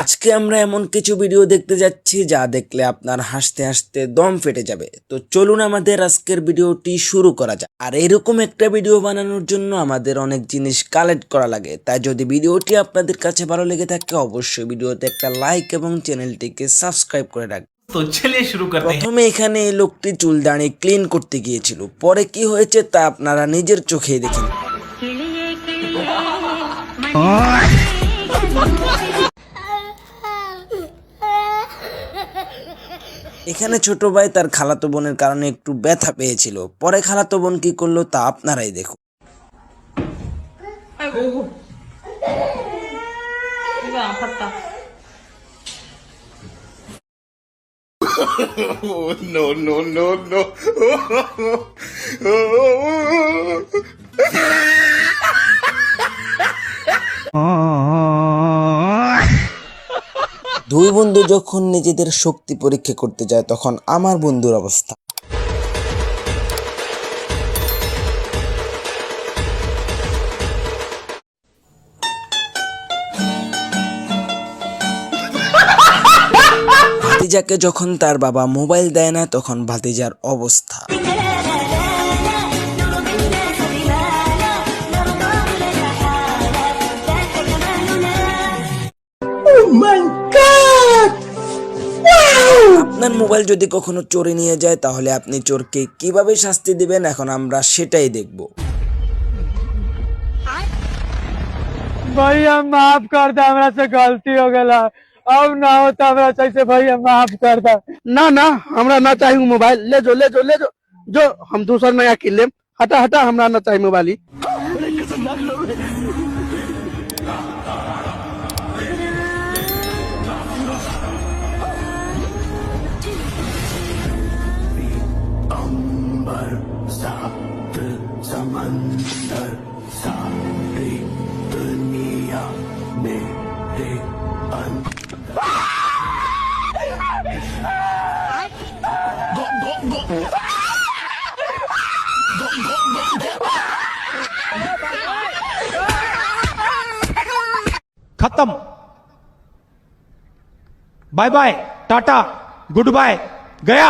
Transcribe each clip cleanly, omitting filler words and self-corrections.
আজকে আমরা এমন কিছু ভিডিও দেখতে যাচ্ছি যা দেখলে আপনার হাসতে হাসতে দম ফেটে যাবে। তো চলুন আমাদের আজকের ভিডিওটি শুরু করা যাক। আর এরকম একটা ভিডিও বানানোর জন্য আমাদের অনেক জিনিস কালেক্ট করা লাগে, তাই যদি ভিডিওটি আপনাদের কাছে ভালো লেগে থাকে অবশ্যই ভিডিওতে একটা লাইক এবং চ্যানেলটিকে সাবস্ক্রাইব করে রাখবেন। তো চলিয়ে শুরু করতে हैं। প্রথমে এখানে এই লোকটি চুল দাঁড়িয়ে ক্লিন করতে গিয়েছিল, পরে কি হয়েছে তা আপনারা নিজের চোখেই দেখেন। এখানে ছোট ভাই তার খালাতো বোনের কারণে একটু ব্যথা পেয়েছিল, পরে খালাতো বোন কি করলো তা আপনারাই দেখুন। দুই বন্ধু যখন নিজেদের শক্তি পরীক্ষা করতে যায় তখন আমার বন্ধুর অবস্থা। ভাতিজাকে যখন তার বাবা মোবাইল দেয় না তখন ভাতিজার অবস্থা। আপনার মোবাইল যদি কখনো চোরে নিয়ে যায় তাহলে আপনি চোরকে কিভাবে শাস্তি দিবেন, এখন আমরা সেটাই দেখব। भैया माफ कर दे, हमरा से गलती हो गया, अब ना होता हमरा से भैया माफ कर दे। ना ना हमरा ना चाहिए मोबाइल, ले जो ले जो ले जो जो हम दूसर नया किन लेम। हटा हटा हमरा ना चाहिए मोबाइल। खत्म, bye bye, tata, goodbye, गया।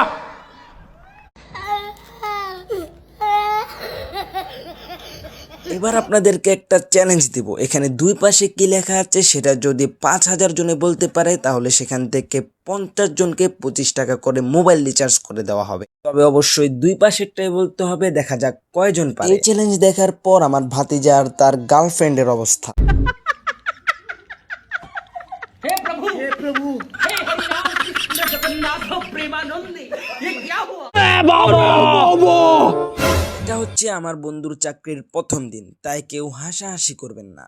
এবার আপনাদেরকে একটা চ্যালেঞ্জ দিব। এখানে দুই পাশে কি লেখা আছে সেটা যদি 5000 জনে বলতে পারে তাহলে সেখান থেকে 50 জনকে 25 টাকা করে মোবাইল রিচার্জ করে দেওয়া হবে। তবে অবশ্যই দুই পাশেরটাই বলতে হবে, দেখা যাক কয়জন পারে। এই চ্যালেঞ্জ দেখার পর আমার ভাতিজা আর তার গার্লফ্রেন্ডের অবস্থা। हे प्रभु हे प्रभु हे हरि राम कृष्ण जगन्नाथ प्रेमानंद, ये क्या हुआ? এটা হচ্ছে আমার বন্ধুর চাকরির প্রথম দিন, তাই কেউ হাসাহাসি করবেন না।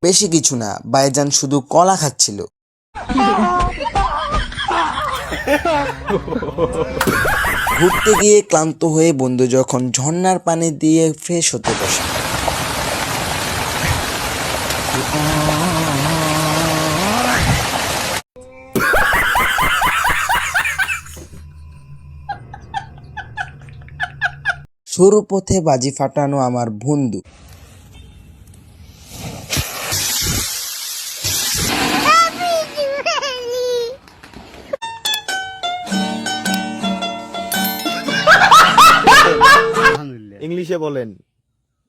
বেশি কিছু না, ভাইজান শুধু কলা খাচ্ছিল। ঘুরতে গিয়ে ক্লান্ত হয়ে বন্ধু যখন ঝর্ণার পানি দিয়ে ফ্রেশ হতে বসে। সরু পথে বাজি ফাটানো আমার বন্ধু। इंग्लिशे बोलें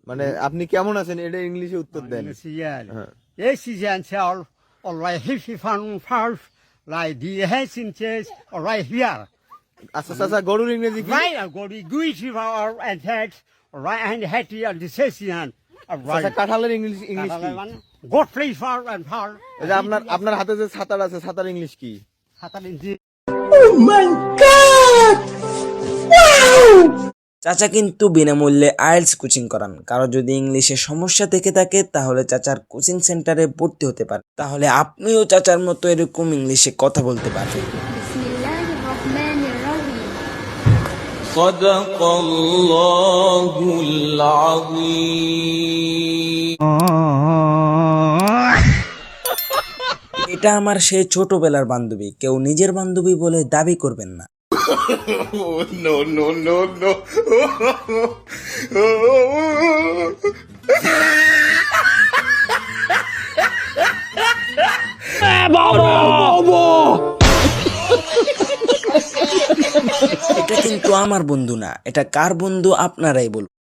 মানে আপনি কেমন আছেন এটা ইংলিশে উত্তর দেন। Yes, is answer all right. If you found first, like the Hessians, all right here. আচ্ছা চাচা গরুর ইংরেজি কি? Right, I go to Guish or and head, all right, and head here, the session. চাচা কাঁঠালের ইংলিশ কি? God please for and for. এই যে আপনার হাতে যে ছাতার আছে ছাতার ইংলিশ কি? চাচা কিন্তু বিনামূল্যে আইএলটিএস কোচিং করান। কারো যদি ইংলিশে সমস্যা থেকে থাকে তাহলে চাচার কোচিং সেন্টারে ভর্তি হতে পারেন, তাহলে আপনিও চাচার মতো এরকম ইংলিশে কথা বলতে পারবেন। صدق الله العظيم. এটা আমার সেই ছোটবেলার বান্ধবী, কেউ নিজের বান্ধবী বলে দাবি করবেন না। No, no, no, no. এটা কিন্তু আমার বন্ধু না, এটা কার বন্ধু আপনারাই বলুন।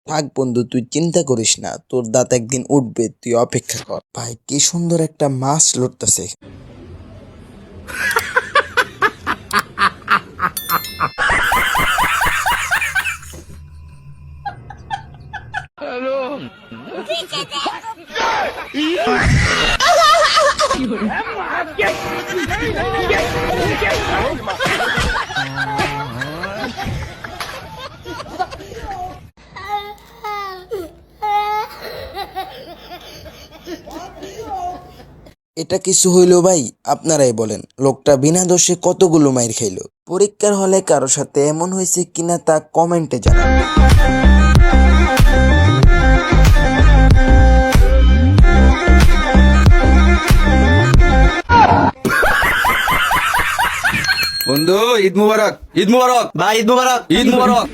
থাক বন্ধু, তুই চিন্তা করিস না, তোর দাঁত একদিন উঠবে, তুই অপেক্ষা কর। ভাই কি সুন্দর একটা মাছ লড়তেছে। এটা কিছু হইলো ভাই? আপনারাই বলেন, লোকটা বিনা দোষে কতগুলো মাইর খাইলো। পরীক্ষার হলে কারো সাথে এমন হয়েছে কিনা তা কমেন্টে জানান। বন্ধু ঈদ মুবারক, ঈদ মুবারক ভাই, ঈদ মুবারক, ঈদ মুবারক।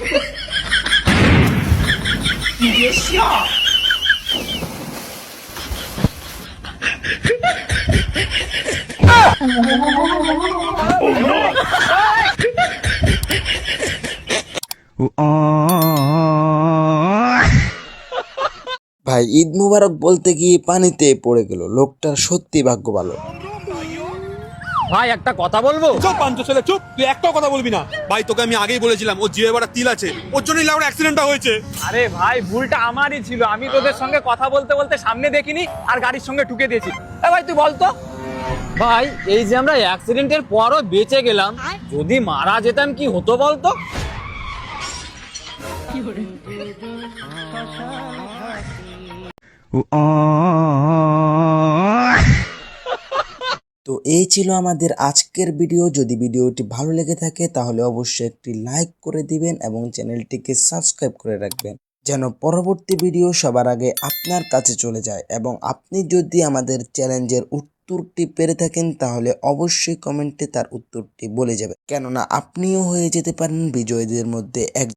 ভাই ঈদ মুবারক বলতে গিয়ে পানিতে পড়ে গেল, লোকটার সত্যি ভাগ্য ভালো। ভাই একটা কথা বলবো? চুপ পাঞ্চো ছেলে, চুপ, তুই একটাও কথা বলবি না। ভাই তোকে আমি আগেই বলেছিলাম ও জিয়ে বাড়া তিল আছে, ওর জন্যই লাউড়া অ্যাক্সিডেন্টটা হয়েছে। আরে ভাই ভুলটা আমারই ছিল, আমি তোদের সঙ্গে কথা বলতে বলতে সামনে দেখিনি আর গাড়ির সঙ্গে ঠুকে দিয়েছি। ভাই তুই বলতো ভাই, এই যে আমরা অ্যাক্সিডেন্টের পরও বেঁচে গেলাম, যদি মারা যেতাম কি হতো বলতো? তো এই ছিল আমাদের আজকের ভিডিও। যদি ভিডিওটি ভালো লেগে থাকে তাহলে অবশ্যই একটি লাইক করে দিবেন এবং চ্যানেলটিকে সাবস্ক্রাইব করে রাখবেন, যেন পরবর্তী ভিডিও সবার আগে আপনার কাছে চলে যায়। এবং আপনি যদি আমাদের চ্যালেঞ্জের উত্তরটি পেরে থাকেন তাহলে অবশ্যই কমেন্টে তার উত্তরটি বলে যাবেন, কেননা আপনিও হয়ে যেতে পারেন বিজয়ীদের মধ্যে এক।